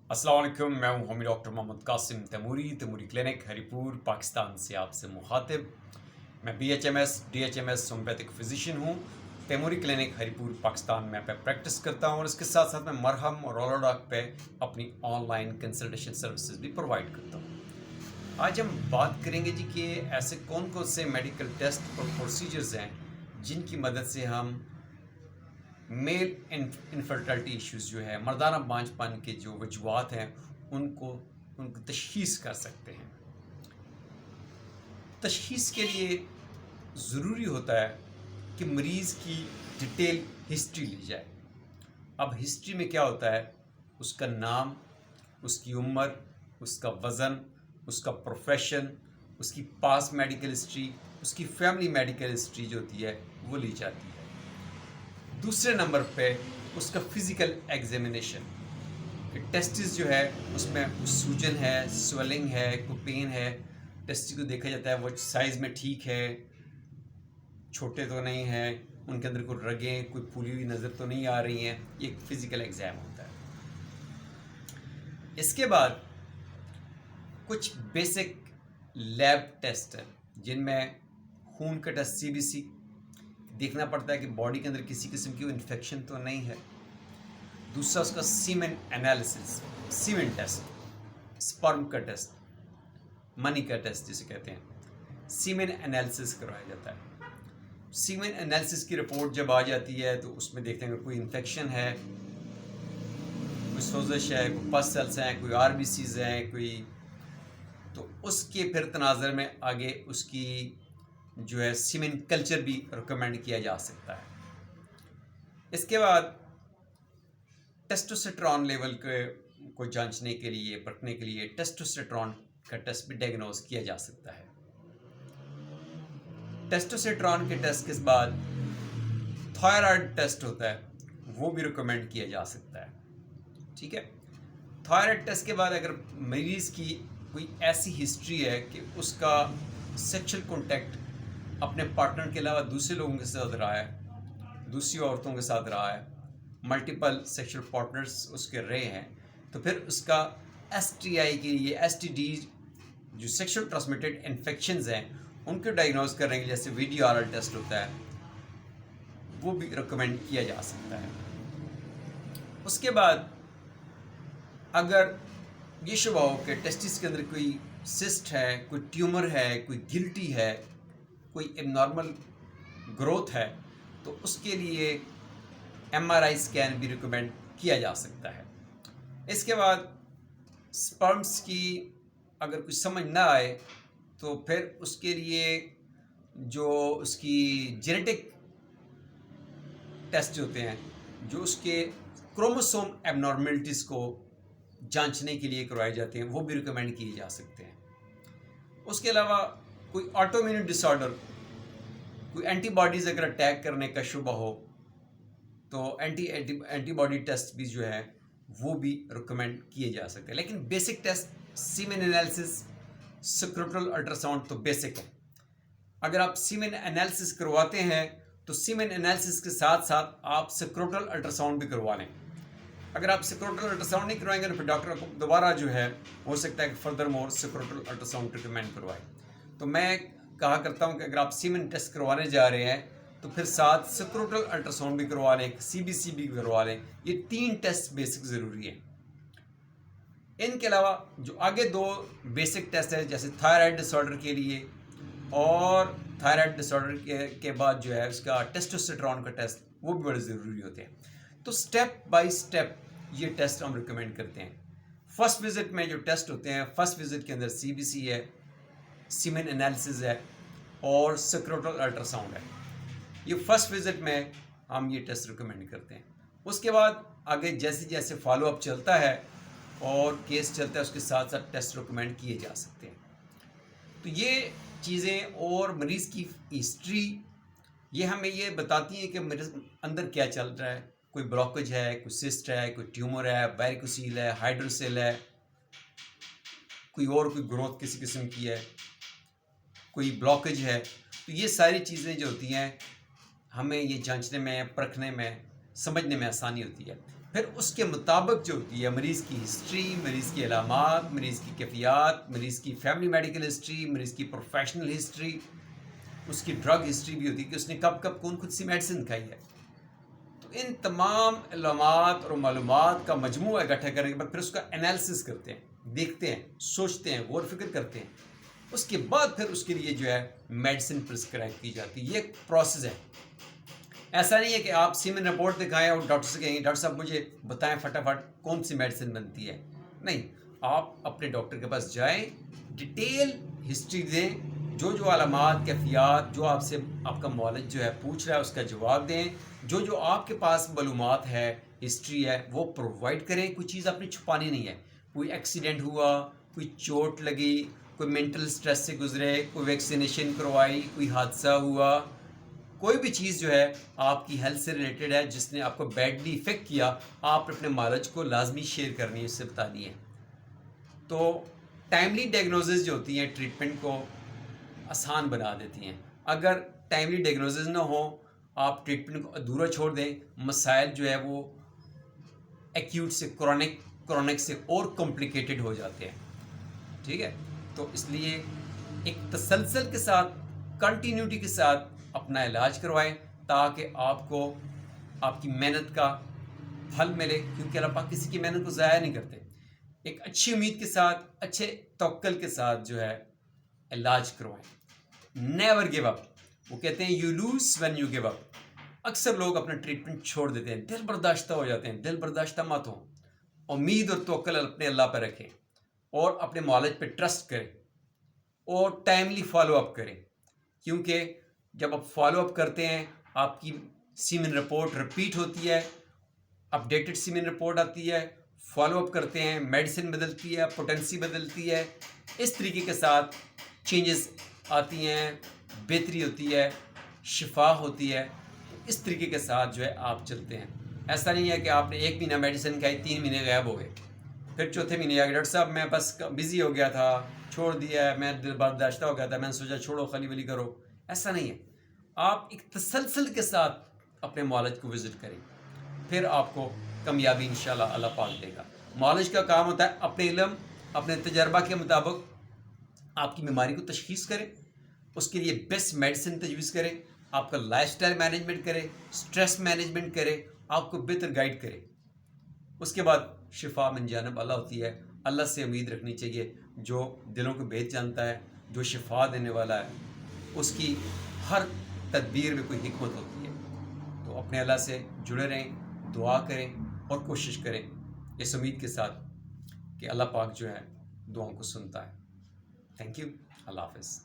अस्सलाम वालेकुम, मैं हूं होमी डॉक्टर मोहम्मद कासिम तैमूरी क्लिनिक हरीपुर पाकिस्तान से आपसे मुखातिब। मैं BHMS DHMS होम्योपैथिक फिजिशियन हूं। तैमूरी क्लिनिक हरीपुर पाकिस्तान में पे प्रैक्टिस करता हूं और इसके साथ साथ मैं मरहम और रोलोडॉक पे अपनी ऑनलाइन कंसल्टेशन सर्विसेज भी प्रोवाइड करता हूं। आज हम बात करेंगे जी कि ऐसे कौन कौन से मेडिकल टेस्ट और प्रोसीजर्स हैं जिनकी मदद से हम मेल इनफर्टिलिटी इश्यूज़ जो है मर्दाना बांझपन के जो वजूहत हैं उनको तशख़ीस कर सकते हैं। तशख़ीस के लिए ज़रूरी होता है कि मरीज़ की डिटेल हिस्ट्री ली जाए। अब हिस्ट्री में क्या होता है, उसका नाम, उसकी उम्र, उसका वज़न, उसका प्रोफेशन, उसकी पास मेडिकल हिस्ट्री, उसकी फैमिली मेडिकल हिस्ट्री जो होती है वो ली जाती है। दूसरे नंबर पे उसका फिज़िकल एग्जामिनेशन, कि टेस्टिस जो है उसमें सूजन है, स्वेलिंग है, कोई पेन है, टेस्टिस को देखा जाता है वो साइज़ में ठीक है, छोटे तो नहीं हैं, उनके अंदर कोई रगें, कोई फूली हुई नज़र तो नहीं आ रही हैं। ये एक फ़िज़िकल एग्ज़ाम होता है। इसके बाद कुछ बेसिक लैब टेस्ट हैं जिनमें खून का टेस्ट CBC देखना पड़ता है कि बॉडी के अंदर किसी किस्म की इन्फेक्शन तो नहीं है। दूसरा उसका सीमेन एनालिसिस, सीमेन टेस्ट, स्पर्म का टेस्ट, मनी का टेस्ट जिसे कहते हैं, सीमेन एनालिसिस करवाया जाता है। सीमेन एनालिसिस की रिपोर्ट जब आ जाती है तो उसमें देखते हैं कि कोई इन्फेक्शन है, कोई सोजिश है, कोई पस सेल्स हैं, कोई RBCs हैं, कोई, तो उसके फिर तनाज़र में आगे उसकी जो है सीमेन कल्चर भी रिकमेंड किया जा सकता है। इसके बाद टेस्टोस्टेरोन लेवल को जांचने के लिए, परखने के लिए टेस्टोस्टेरोन का टेस्ट भी डायग्नोज किया जा सकता है। टेस्टोस्टेरोन के टेस्ट के बाद थायराइड टेस्ट होता है, वो भी रिकमेंड किया जा सकता है। ठीक है, थायराइड टेस्ट के बाद अगर मरीज़ की कोई ऐसी हिस्ट्री है कि उसका सेक्सुअल कॉन्टैक्ट अपने पार्टनर के अलावा दूसरे लोगों के साथ रहा है, दूसरी औरतों के साथ रहा है, मल्टीपल सेक्सुअल पार्टनर्स उसके रहे हैं, तो फिर उसका STI के लिए STD जो सेक्सुअल ट्रांसमिटेड इन्फेक्शंस हैं उनको डायग्नोज करने के लिए जैसे VDRL टेस्ट होता है वो भी रिकमेंड किया जा सकता है। उसके बाद अगर ये शुबा हो कि टेस्टिस के अंदर कोई सिस्ट है, कोई ट्यूमर है, कोई गिल्टी है, कोई एबनॉर्मल ग्रोथ है, तो उसके लिए MRI स्कैन भी रिकमेंड किया जा सकता है। इसके बाद स्पर्म्स की अगर कुछ समझ ना आए तो फिर उसके लिए जो उसकी जेनेटिक टेस्ट होते हैं, जो उसके क्रोमोसोम एबनॉर्मलिटीज़ को जांचने के लिए करवाए जाते हैं, वो भी रिकमेंड किए जा सकते हैं। उसके अलावा कोई ऑटोइम्यून डिसऑर्डर, कोई एंटीबॉडीज़ अगर अटैक करने का शुबा हो तो एंटीबॉडी टेस्ट भी जो है वो भी रिकमेंड किए जा सकते हैं। लेकिन basic test semen analysis, scrotal ultrasound तो बेसिक है। अगर आप सीमेन एनालिसिस करवाते हैं तो सीमेन एनालिसिस के साथ साथ आप स्क्रोटल अल्ट्रासाउंड भी करवा लें। अगर आप स्क्रोटल अल्ट्रासाउंड नहीं करवाएंगे तो फिर डॉक्टर को दोबारा जो है हो सकता है कि further more scrotal ultrasound recommend करवाए। तो मैं कहा करता हूँ कि अगर आप सीमेन टेस्ट करवाने जा रहे हैं तो फिर साथ स्क्रोटल अल्ट्रासाउंड भी करवा लें, CBC भी करवा लें। ये 3 टेस्ट बेसिक ज़रूरी है। इनके अलावा जो आगे 2 बेसिक टेस्ट है जैसे थायराइड डिसऑर्डर के लिए, और थायराइड डिसऑर्डर के बाद जो है उसका टेस्टोस्टेरोन का टेस्ट, वो भी बड़े ज़रूरी होते हैं। तो स्टेप बाय स्टेप ये टेस्ट हम रिकमेंड करते हैं। फर्स्ट विज़िट में जो टेस्ट होते हैं, फर्स्ट विज़िट के अंदर CBC है, सीमेन एनालिसिस है और स्क्रोटल अल्ट्रासाउंड है। ये फर्स्ट विज़िट में हम ये टेस्ट रिकमेंड करते हैं। उसके बाद आगे जैसे जैसे फॉलोअप चलता है और केस चलता है उसके साथ साथ टेस्ट रिकमेंड किए जा सकते हैं। तो ये चीज़ें और मरीज़ की हिस्ट्री ये हमें ये बताती हैं कि मरीज़ अंदर क्या चल रहा है। कोई ब्लॉकेज है, कोई सिस्ट है, कोई ट्यूमर है, वैरिकोसील है, हाइड्रोसेल है, कोई ग्रोथ किसी किस्म की है, कोई ब्लॉकेज है। तो ये सारी चीज़ें जो होती हैं हमें ये जांचने में, परखने में, समझने में आसानी होती है। پھر اس کے مطابق جو ہوتی ہے مریض کی ہسٹری، مریض کی علامات، مریض کی کیفیات، مریض کی فیملی میڈیکل ہسٹری، مریض کی پروفیشنل ہسٹری، اس کی ڈرگ ہسٹری بھی ہوتی ہے کہ اس نے کب کب کون سی میڈیسن کھائی ہے. تو ان تمام علامات اور معلومات کا مجموعہ اکٹھا کرنے کے بعد پھر اس کا انالیسس کرتے ہیں، دیکھتے ہیں، سوچتے ہیں، غور فکر کرتے ہیں. اس کے بعد پھر اس کے لیے جو ہے میڈیسن پرسکرائب کی جاتی ہے. یہ ایک پروسیس ہے. ایسا نہیں ہے کہ آپ سیمن رپورٹ دکھائیں اور ڈاکٹر سے کہیں گے ڈاکٹر صاحب مجھے بتائیں فٹافٹ کون سی میڈیسن بنتی ہے. نہیں، آپ اپنے ڈاکٹر کے پاس جائیں، ڈیٹیل ہسٹری دیں، جو علامات، کیفیات، جو آپ سے آپ کا معالج جو ہے پوچھ رہا ہے اس کا جواب دیں، جو آپ کے پاس معلومات ہے، ہسٹری ہے، وہ پرووائڈ کریں. کوئی چیز آپ نے چھپانی نہیں ہے. کوئی ایکسیڈنٹ ہوا، کوئی چوٹ لگی، کوئی مینٹل سٹریس سے گزرے، کوئی ویکسینیشن کروائی، کوئی حادثہ ہوا، کوئی بھی چیز جو ہے آپ کی ہیلتھ سے ریلیٹڈ ہے جس نے آپ کو بیڈلی افیکٹ کیا، آپ اپنے معالج کو لازمی شیئر کرنی ہے، اس سے بتانی ہے. تو ٹائملی ڈائگنوزز جو ہوتی ہیں ٹریٹمنٹ کو آسان بنا دیتی ہیں. اگر ٹائملی ڈائگنوزز نہ ہو، آپ ٹریٹمنٹ کو ادھورا چھوڑ دیں، مسائل جو ہے وہ ایکیوٹ سے کرونک سے اور کمپلیکیٹڈ ہو جاتے ہیں. ٹھیک ہے، تو اس لیے ایک تسلسل کے ساتھ، کنٹینیوٹی کے ساتھ اپنا علاج کروائیں تاکہ آپ کو آپ کی محنت کا پھل ملے، کیونکہ اللہ پاک کسی کی محنت کو ضائع نہیں کرتے. ایک اچھی امید کے ساتھ، اچھے توکل کے ساتھ جو ہے علاج کروائیں. Never give up. وہ کہتے ہیں you lose when you give up. اکثر لوگ اپنا ٹریٹمنٹ چھوڑ دیتے ہیں، دل برداشتہ ہو جاتے ہیں. دل برداشتہ مت ہوں، امید اور توکل اپنے اللہ پہ رکھیں اور اپنے معالج پہ ٹرسٹ کریں اور ٹائملی فالو اپ کریں. کیونکہ جب آپ فالو اپ کرتے ہیں، آپ کی سیمن رپورٹ رپیٹ ہوتی ہے، اپڈیٹڈ سیمن رپورٹ آتی ہے، فالو اپ کرتے ہیں، میڈیسن بدلتی ہے، پوٹینسی بدلتی ہے، اس طریقے کے ساتھ چینجز آتی ہیں، بہتری ہوتی ہے، شفا ہوتی ہے. اس طریقے کے ساتھ جو ہے آپ چلتے ہیں. ایسا نہیں ہے کہ آپ نے 1 مہینہ میڈیسن کھائی، 3 مہینے غائب ہو گئے، پھر چوتھے مہینے آ گئے ڈاکٹر صاحب میں بس بزی ہو گیا تھا، چھوڑ دیا ہے، میں دل برداشتہ ہو گیا تھا، میں نے سوچا چھوڑو، خالی ولی کرو. ایسا نہیں ہے. آپ ایک تسلسل کے ساتھ اپنے معالج کو وزٹ کریں، پھر آپ کو کامیابی انشاءاللہ اللہ پاک دے گا. معالج کا کام ہوتا ہے اپنے علم، اپنے تجربہ کے مطابق آپ کی بیماری کو تشخیص کریں، اس کے لیے بیسٹ میڈیسن تجویز کریں، آپ کا لائف سٹائل مینجمنٹ کرے، سٹریس مینجمنٹ کرے، آپ کو بہتر گائیڈ کرے. اس کے بعد شفا من جانب اللہ ہوتی ہے. اللہ سے امید رکھنی چاہیے، جو دلوں کو بھید جانتا ہے، جو شفا دینے والا ہے، اس کی ہر تدبیر میں کوئی حکمت ہوتی ہے. تو اپنے اللہ سے جڑے رہیں، دعا کریں اور کوشش کریں اس امید کے ساتھ کہ اللہ پاک جو ہے دعاؤں کو سنتا ہے. Thank you. اللہ حافظ.